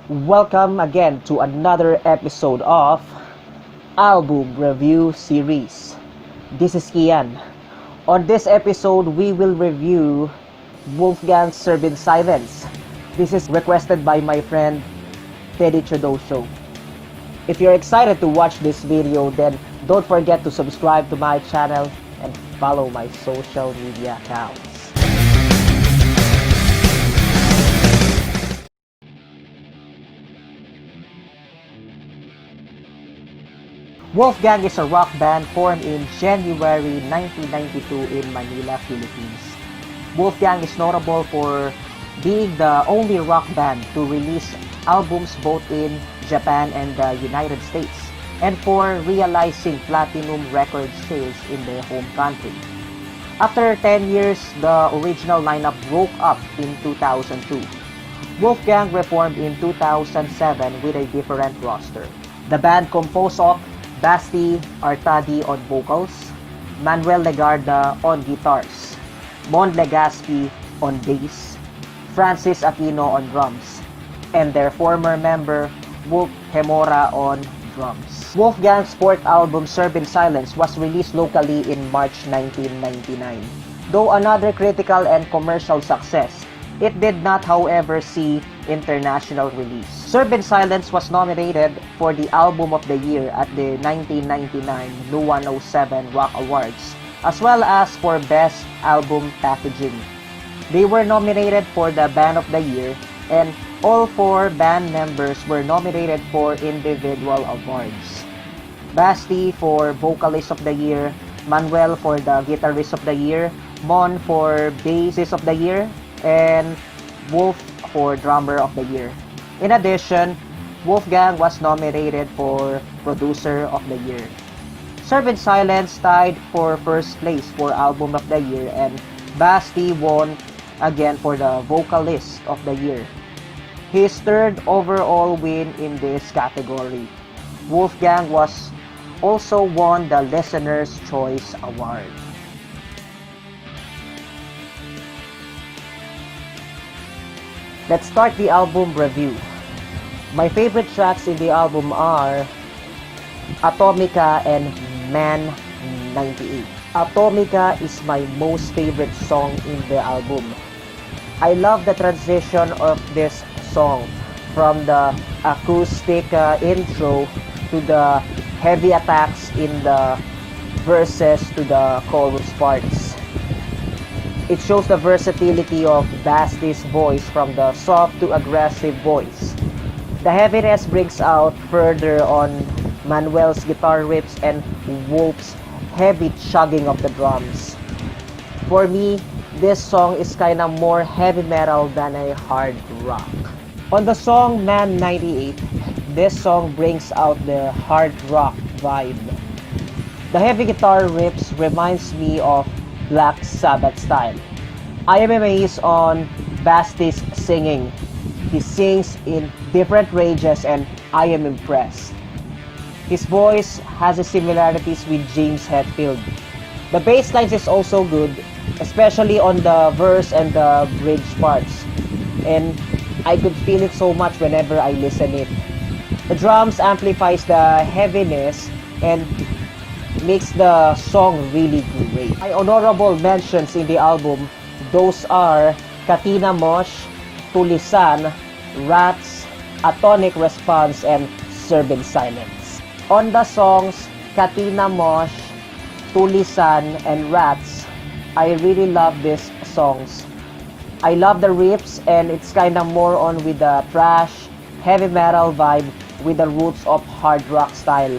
Welcome again to another episode of Album Review Series. This is Kian. On this episode, we will review WOLFGANG Serve In Silence. This is requested by my friend Teddy Chodosho. If you're excited to watch this video, then don't forget to subscribe to my channel and follow my social media accounts. WOLFGANG is a rock band formed in January 1992 in Manila, Philippines. WOLFGANG is notable for being the only rock band to release albums both in Japan and the United States, and for realizing platinum record sales in their home country. After 10 years, the original lineup broke up in 2002. WOLFGANG reformed in 2007 with a different roster. The band composed of Basti Artadi on vocals, Manuel Legarda on guitars, Mon Legaspi on bass, Francis Aquino on drums, and their former member Wolf Hemora on drums. WOLFGANG's fourth album Serve In Silence was released locally in March 1999. Though another critical and commercial success, it did not, however, see international release. Serve In Silence was nominated for the Album of the Year at the 1999 Nu 107 Rock Awards, as well as for Best Album Packaging. They were nominated for the Band of the Year, and all four band members were nominated for individual awards. Basti for Vocalist of the Year, Manuel for the Guitarist of the Year, Mon for Bassist of the Year, and Wolf for Drummer of the Year. In addition, WOLFGANG was nominated for Producer of the Year. Serve In Silence tied for first place for Album of the Year, and Basti won again for the Vocalist of the Year. His third overall win in this category. WOLFGANG was also won the Listener's Choice Award. Let's start the album review. My favorite tracks in the album are Atomica and Man 98. Atomica is my most favorite song in the album. I love the transition of this song from the acoustic intro to the heavy attacks in the verses to the chorus parts. It shows the versatility of Basti's voice from the soft to aggressive voice. The heaviness brings out further on Manuel's guitar riffs and Wolf's heavy chugging of the drums. For me, this song is kinda more heavy metal than a hard rock. On the song Man 98, this song brings out the hard rock vibe. The heavy guitar riffs reminds me of Black Sabbath style. I am amazed on Basti's singing. He sings in different ranges and I am impressed. His voice has a similarities with James Hetfield. The bass lines is also good, especially on the verse and the bridge parts. And I could feel it so much whenever I listen it. The drums amplifies the heaviness and makes the song really great. My honorable mentions in the album, those are Katina Mosh, Tulisan, Rats, Atonic Response, and Serve In Silence. On the songs Katina Mosh, Tulisan, and Rats, I really love these songs. I love the riffs and it's kinda more on with the thrash, heavy metal vibe with the roots of hard rock style.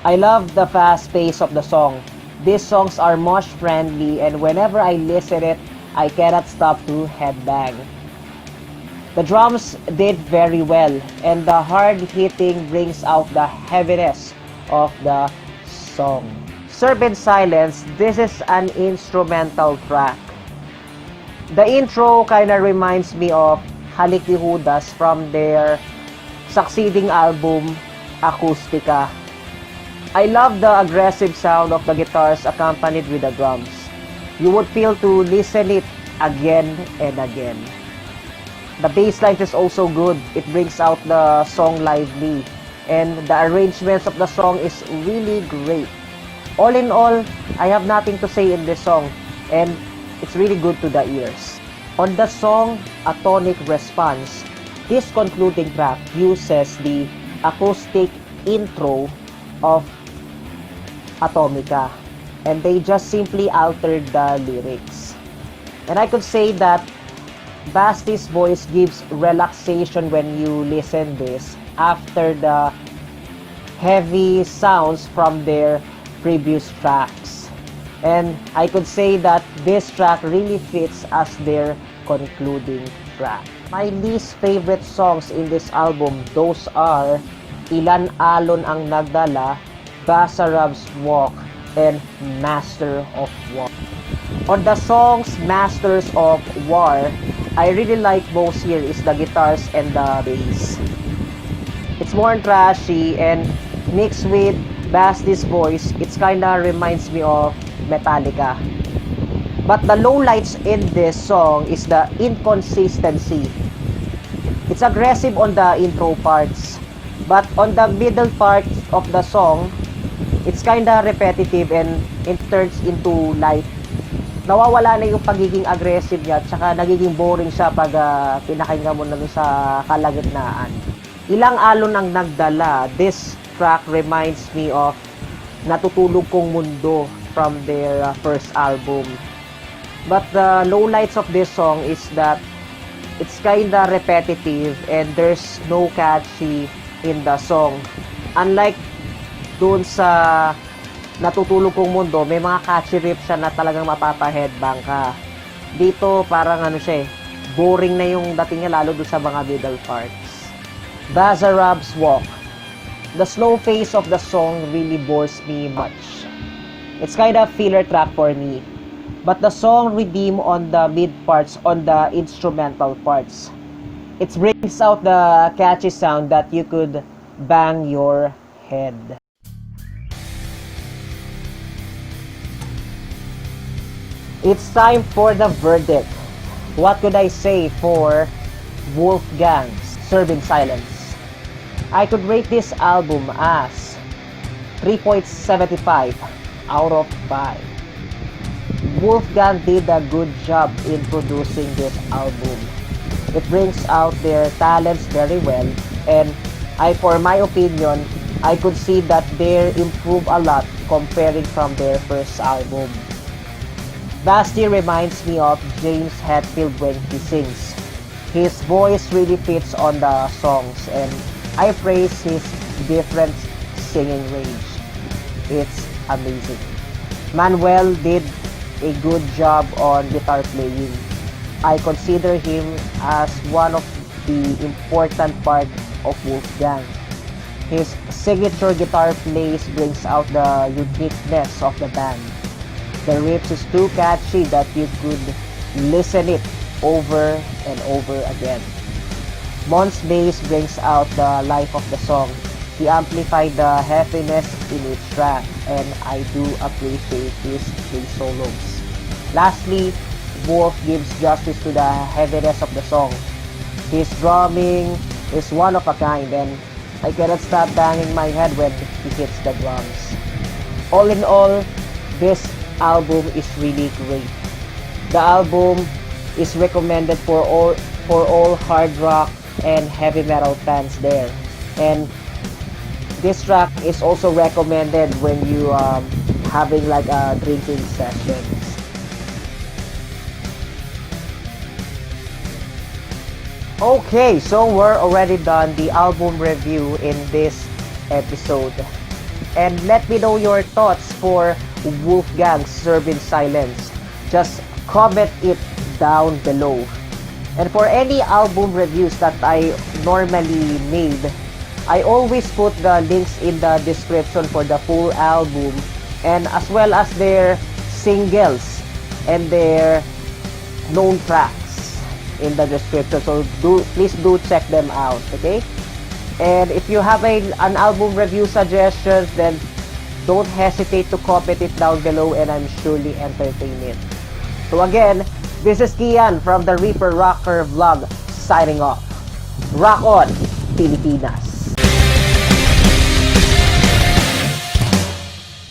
I love the fast pace of the song. These songs are mosh friendly and whenever I listen it, I cannot stop to headbang. The drums did very well and the hard hitting brings out the heaviness of the song. Serve In Silence, this is an instrumental track. The intro kinda reminds me of Halik ni Judas from their succeeding album, Acoustica. I love the aggressive sound of the guitars accompanied with the drums. You would feel to listen it again and again. The bass line is also good. It brings out the song lively. And the arrangements of the song is really great. All in all, I have nothing to say in this song. And it's really good to the ears. On the song Atomic Response, this concluding track uses the acoustic intro of Atomica. And they just simply altered the lyrics. And I could say that Basti's voice gives relaxation when you listen this after the heavy sounds from their previous tracks. And I could say that this track really fits as their concluding track. My least favorite songs in this album, those are Ilan Alon Ang Nagdala, Basarab's Walk, and Master of War. On the songs Masters of War, I really like most here is the guitars and the bass. It's more trashy and mixed with Basti's voice, it's kinda reminds me of Metallica. But the lowlights in this song is the inconsistency. It's aggressive on the intro parts, but on the middle parts of the song, it's kinda repetitive and it turns into light. Nawawala na yung pagiging aggressive niya at saka nagiging boring siya pag pinakinggan mo na dun sa kalagitnaan. Ilang alon ang nagdala. This track reminds me of Natutulog Kong Mundo from their first album. But the lowlights of this song is that it's kinda repetitive and there's no catchy in the song. Unlike dun sa Natutulog Kong Mundo, may mga catchy riff siya na talagang mapapa-headbang ka. Dito parang boring na yung dating niya lalo dun sa mga middle parts. Bazarab's Walk. The slow pace of the song really bores me much. It's kind of filler track for me. But the song redeem on the mid parts, on the instrumental parts. It brings out the catchy sound that you could bang your head. It's time for the verdict. What could I say for WOLFGANG Serve In Silence? I could rate this album as 3.75 out of 5. WOLFGANG did a good job in producing this album. It brings out their talents very well, and for my opinion, I could see that they improve a lot comparing from their first album. Basti reminds me of James Hetfield when he sings. His voice really fits on the songs and I praise his different singing range. It's amazing. Manuel did a good job on guitar playing. I consider him as one of the important part of WOLFGANG. His signature guitar plays brings out the uniqueness of the band. The riffs is too catchy that you could listen it over and over again. Mon's bass brings out the life of the song. He amplified the heaviness in each track and I do appreciate his bass solos. Lastly, Wolf gives justice to the heaviness of the song. His drumming is one of a kind and I cannot stop banging my head when he hits the drums. All in all, this album is really great. The album is recommended for all hard rock and heavy metal fans there. And this track is also recommended when you having like a drinking sessions. Okay, so we're already done the album review in this episode. And let me know your thoughts for WOLFGANG Serve In Silence. Just comment it down below. And for any album reviews that I normally made, I always put the links in the description for the full album and as well as their singles and their known tracks in the description. So please do check them out, okay? And if you have an album review suggestions, then don't hesitate to comment it down below and I'm surely entertain it. So again, this is Kian from the ReaperRocker vlog signing off. Rock on, Pilipinas!